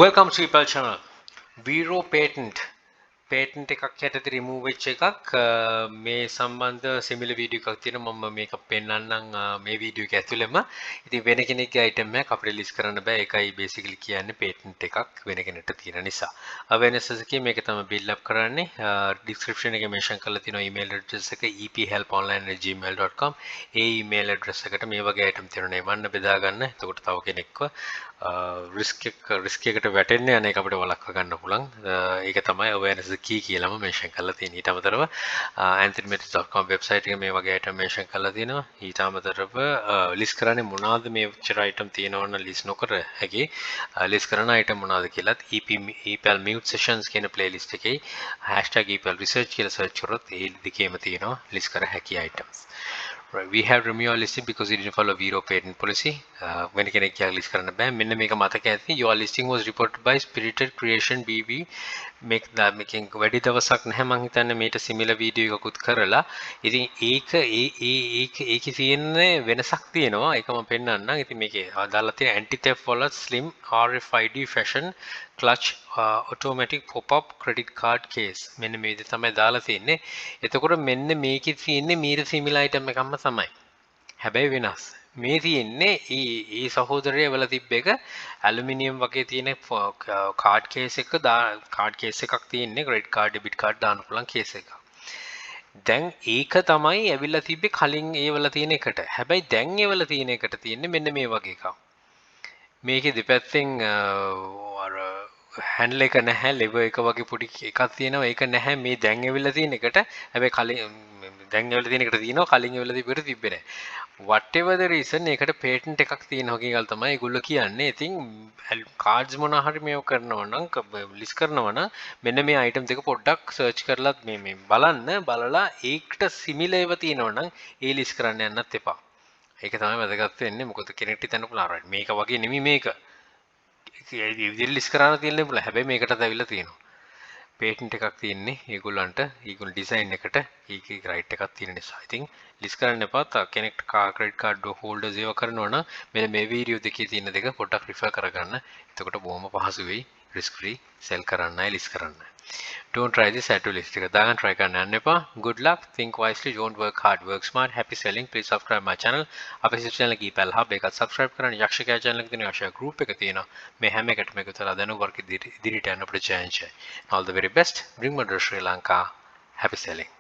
Welcome to People channel. Zero patent එකක් යටතේ remove වෙච්ච එකක් මේ සම්බන්ධ similar video එකක් තියෙනවා මම මේක පෙන්නන්නම් මේ video එක ඇතුළෙම. ඉතින් වෙන කෙනෙක්ගේ item එකක් අපිට list කරන්න බෑ. ඒකයි basically කියන්නේ patent එකක් වෙන කෙනෙක්ට තියෙන නිසා. awareness එකකින් මේක තමයි build up කරන්නේ. description එකේ mention කරලා තියෙනවා email address එක ephelponline@gmail.com. ඒ email address එකට මේ වගේ item තියෙනවා එවන්න බෙදා ගන්න. එතකොට තව කෙනෙක්ව risk එකකට වැටෙන්න යන එක අපිට වළක්වා ගන්න පුළුවන්. ඒක තමයි awareness key කියලාම mention කරලා තියෙන්නේ. ඊට අමතරව anthonymethods.com website එකේ මේ වගේ item mention කරලා තියෙනවා. ඊට අමතරව list කරන්නේ මොනවාද මේ වචර item තියෙනවනම් list නොකර හැකි list කරන item මොනවාද කියලාත් epal mute sessions කියන playlist එකේ #epal research කියලා search කරොත් ඒ දෙකේම තියෙනවා list කර හැකි items. Right, we have removed your listing because you didn't follow zero patent policy. When කෙනෙක් යා list කරන්න බෑ. මෙන්න මේක මතක ඇති. Your listing was reported by Spirited Creation BB. මේකෙන් වැඩි දවසක් නැහැ මං හිතන්නේ මේට similar video එකකුත් කරලා. ඉතින් ඒකේ තියෙන්නේ වෙනසක් තියෙනවා. ඒක මම පෙන්නන්නම්. ඉතින් මේකේ දාලා තියෙන anti theft wallet slim RFID fashion clutch automatic pop-up credit card case. මෙන්න මේ විදිහට තමයි දාලා තියෙන්නේ. එතකොට මෙන්න මේකේ තියෙන්නේ මීට similar item එකක්ම තමයි. හැබැයි වෙනස්. මේ තියෙන්නේ ඒ සහෝදරය වල තිබ්බ එක ඇලුමිනියම් වගේ තියෙන කාඩ් කේස් එක කාඩ් කේස් එකක් තියෙන්නේ ක්‍රෙඩිට් කාඩ් ඩෙබිට් කාඩ් දාන්න පුළුවන් කේස් එකක්. දැන් ඒක තමයි ඇවිල්ලා තිබ්බේ කලින් ඒ වල තියෙන එකට. හැබැයි දැන් ඒ වල තියෙන එකට තියෙන්නේ මෙන්න මේ වගේ එකක්. මේකේ දෙපැත්තෙන් අර හැන්ඩල් එක නැහැ ලෙවර් එක වගේ පොඩි එකක් තියෙනවා. ඒක නැහැ මේ දැන් ඇවිල්ලා තියෙන එකට. හැබැයි කලින් දැන් ඇවිල්ලා තියෙන එකට තියෙනවා කලින් ඇවිල්ලා තිබ්බට තිබ්බේ නැහැ. whatever the reason ඒකට patent එකක් තියෙනවා කියලා තමයි ඒගොල්ලෝ කියන්නේ. ඉතින් cards මොනවා හරි මේව කරනවා නම් list කරනවා නම් මෙන්න මේ item දෙක පොඩ්ඩක් search කරලා මේ බලන්න බලලා ඒකට similar ඒවා තියෙනවා නම් ඒ list කරන්න යන්නත් එපා. ඒක තමයි වැදගත් වෙන්නේ. මොකද කෙනෙක්ට හිතන්න පුළුවන් right මේක වගේ නෙමෙයි මේක. ඒ විදිහට list කරන්න තියෙන්න පුළුවන්. හැබැයි මේකටත් ඇවිල්ලා තියෙනවා. patent එකක් තියෙන්නේ ඒගොල්ලන්ට ඒගොල්ලෝ design එකට ඒකේ right එකක් තියෙන නිසා. ඉතින් list කරන්න එපා. කෙනෙක්ට credit card holders ඒව කරනවා නම් මෙන්න මේ video දෙකේ තියෙන දෙක පොඩ්ඩක් refer කරගන්න. එතකොට බොහොම පහසු වෙයි risk free sell කරන්නයි list කරන්න. Don't try this at list එක දාගන්න try කරන්න යන්න එපා. Good luck. Think wisely. Don't work hard. Work smart. Happy selling. Please subscribe my channel. අපේ channel එක epal hub එකත් subscribe කරන්න. යක්ෂකයා channel එක තියෙන යක්ෂයා group එක තියෙනවා. මේ හැම එකටම එකතු වෙලා දැනුම් වර්ග ඉදිරියට යන්න අපිට chance. All the very best. Bring Mother Sri Lanka. Happy selling.